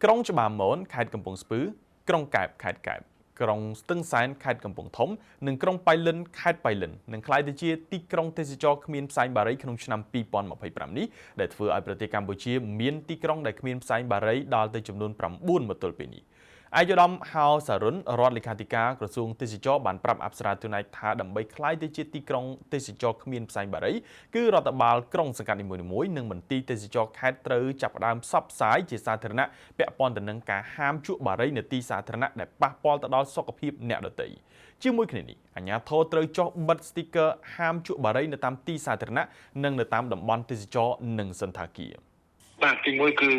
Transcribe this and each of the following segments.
ក្រុងច្បារមនខេត្តកំពង់ស្ពឺក្រុងកែបខេត្តកែបក្រុងស្ទឹងសែនខេត្តកំពង់ធំនិងក្រុងប៉ៃលិនខេត្តប៉ៃលិននឹងក្លាយទៅជាទីក្រុងទេសចរគ្មានផ្សែងបារីក្នុងឆ្នាំ2025នេះដែលធ្វើឲ្យប្រទេសកម្ពុជាមានទីក្រុងដែលគ្មានផ្សែងបារីដល់ទៅចំនួន9មកទល់ពេលនេះឯកឧត្តមហៅសារុនរដ្ឋលេខាធិការក្រសួងទេសចរបានប្រាប់អប្សរាទូណៃថាដើម្បីក្លាយទៅជាទីក្រុងទេសចរគ្មានផ្សែងបារីគឺរដ្ឋបាលក្រុងសង្កាត់នីមួយៗនិងមន្ទីរទេសចរខេត្តត្រូវចាប់ផ្ដើមផ្សព្វផ្សាយជាសាធារណៈពាក់ព័ន្ធទៅនឹងការហាមជក់បារីនៅទីសាធារណៈដែលប៉ះពាល់ទៅដល់សុខភាពអ្នកដទៃជាមួយគ្នានេះអាជ្ញាធរត្រូវចុះបិទស្ទីគ័រហាមជក់បារីនៅតាមទីសាធារណៈនិងនៅតាមតំបន់ទេសចរនិងសន្តាគារបាទទីមួយគឺ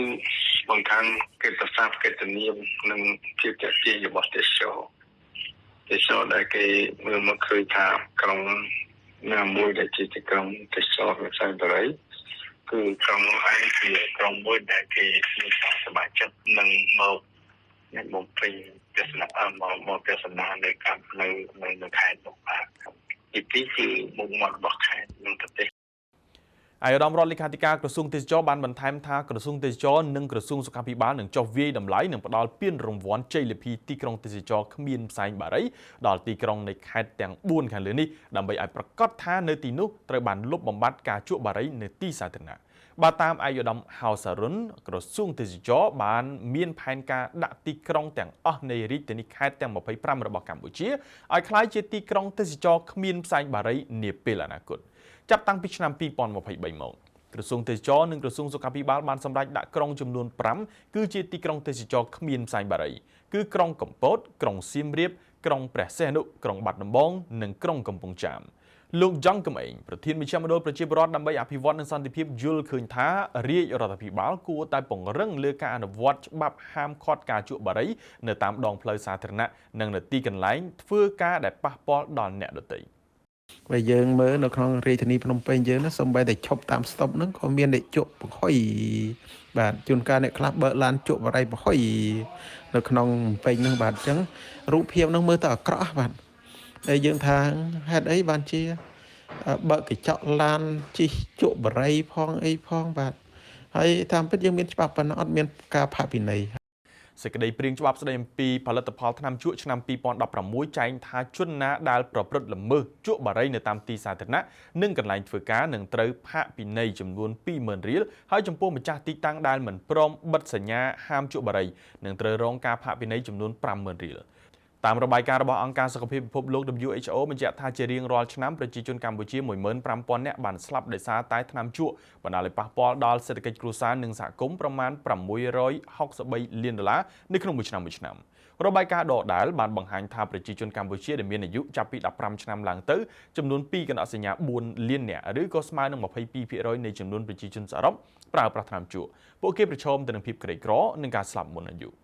បង្កើនកិត្តិស័ព្ទកិត្តិនាមនិងភាពទាក់ទាញរបស់ទេសចរដែលគេមើលមកឃើញថាក្រុងណាមួយដែលជាទីក្រុងទេសចរក្នុងសែនបារីគឺក្រុងនោះឯងជាក្រុងមួយដែលគេមានសមាជិកនិងមកបំពេញទស្សនៈមកទស្សនានៅខេត្តនោះបាទទីពីរគឺមុខមាត់របស់ខេត្តនិងប្រទេសឯកឧត្តមរដ្ឋលេខាធិការក្រសួងទេសចរបានបន្ថែមថាក្រសួងទេសចរនិងក្រសួងសុខាភិបាលនឹងចុះវាយតម្លៃនិងផ្ដល់ពានរង្វាន់ជ័យលាភីទីក្រុងទេសចរគ្មានផ្សែងបារីដល់ទីក្រុងនៃខេត្តទាំង4ខាងលើនេះដើម្បីឲ្យប្រកាសថានៅទីនោះត្រូវបានលុបបំបាត់ការជក់បារីនៅទីសាធារណៈបាទតាមឯកឧត្តមហៅសារុនក្រសួងទេសចរបានមានផែនការដាក់ទីក្រុងទាំងអស់នៃរាជធានីខេត្តទាំង25របស់កម្ពុជាឲ្យក្លាយជាទីក្រុងទេសចរគ្មានផ្សែងបារីនាពេលអនាគតចាប់តាំងពីឆ្នាំ2023មកក្រសួងទេសចរនិងក្រសួងសុខាភិបាលបានសម្រេចដាក់ក្រុងចំនួន5គឺជាទីក្រុងទេសចរគ្មានផ្សែងបារីគឺក្រុងកំពតក្រុងសៀមរាបក្រុងព្រះសីហនុក្រុងបាត់ដំបងនិងក្រុងកំពង់ចាមលោកយ៉ងកំឯងប្រធានមជ្ឈមណ្ឌលប្រជាពលរដ្ឋដើម្បីអភិវឌ្ឍនិងសន្តិភាពយល់ឃើញថារាជរដ្ឋាភិបាលគួរតែពង្រឹងលើការអនុវត្តច្បាប់ហាមឃាត់ការជក់បារីនៅតាមដងផ្លូវសាធារណៈនិងនៅទីកន្លែងធ្វើការដែលប៉ះពាល់ដល់អ្នកដទៃបើយើងមើលនៅក្នុងរាជធានីភ្នំពេញយើងណាសូម្បីតែឈប់តាមស្តុបហ្នឹងក៏មានអ្នកជក់បង្ហុយបាទជួនកាលអ្នកខ្លះបើកឡានជក់បារីបង្ហុយនៅក្នុងភ្នំពេញហ្នឹងបាទអញ្ចឹងរូបភាពហ្នឹងមើលទៅអាក្រក់បាទហើយយើងថាហេតុអីបានជាបើកកញ្ចក់ឡានជិះជក់បារីផងអីផងបាទហើយតាមពិតយើងមានច្បាប់ប៉ុណ្ណឹងអត់មានការផាកពិន័យសេចក្តីព្រាងច្បាប់ស្តីអំពីផលិតផលថ្នាំជក់ឆ្នាំ2016ចែងថាជនណាដែលប្រព្រឹត្តល្មើសជក់បារីនៅតាមទីសាធារណៈនិងកន្លែងធ្វើការនឹងត្រូវផាកពិន័យចំនួន20,000រៀលហើយចំពោះម្ចាស់ទីតាំងដែលមិនព្រមបិទសញ្ញាហាមជក់បារីនឹងត្រូវរងការផាកពិន័យចំនួន50,000រៀលតាមរបាយការណ៍របស់អង្គការសុខភាពពិភពលោក WHO បញ្ជាក់ថាជារៀងរាល់ឆ្នាំប្រជាជនកម្ពុជា 15,000 នាក់បានស្លាប់ដោយសារតែថ្នាំជក់បណ្ដាលឲ្យប៉ះពាល់ដល់សេដ្ឋកិច្ចគ្រួសារនិងសហគមន៍ប្រមាណ$663 លាននៅក្នុងមួយឆ្នាំរបាយការណ៍ដដែលបានបង្ហាញថាប្រជាជនកម្ពុជាដែលមានអាយុចាប់ពី15ឆ្នាំឡើងទៅចំនួន2កណ្ដោសញ្ញា4លាននាក់ឬក៏ស្មើនឹង 22% នៃចំនួនប្រជាជនសរុបប្រើប្រាស់ថ្នាំជក់ពួកគេប្រឈមទៅនឹងភាពក្រីក្រនិងការស្លាប់មុនអាយុ